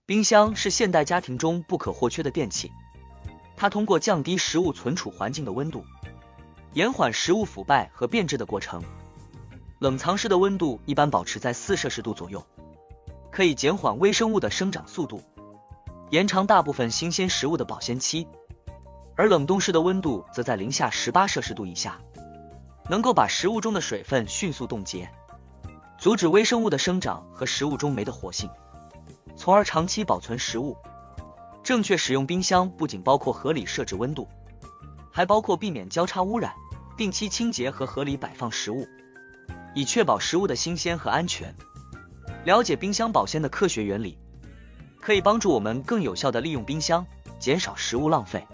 冰箱是现代家庭中不可或缺的电器，它通过降低食物存储环境的温度，延缓食物腐败和变质的过程。冷藏室的温度一般保持在4摄氏度左右，可以减缓微生物的生长速度，延长大部分新鲜食物的保鲜期。而冷冻室的温度则在零下18摄氏度以下，能够把食物中的水分迅速冻结，阻止微生物的生长和食物中酶的活性，从而长期保存食物。正确使用冰箱不仅包括合理设置温度，还包括避免交叉污染，定期清洁和合理摆放食物，以确保食物的新鲜和安全。了解冰箱保鲜的科学原理，可以帮助我们更有效地利用冰箱，减少食物浪费。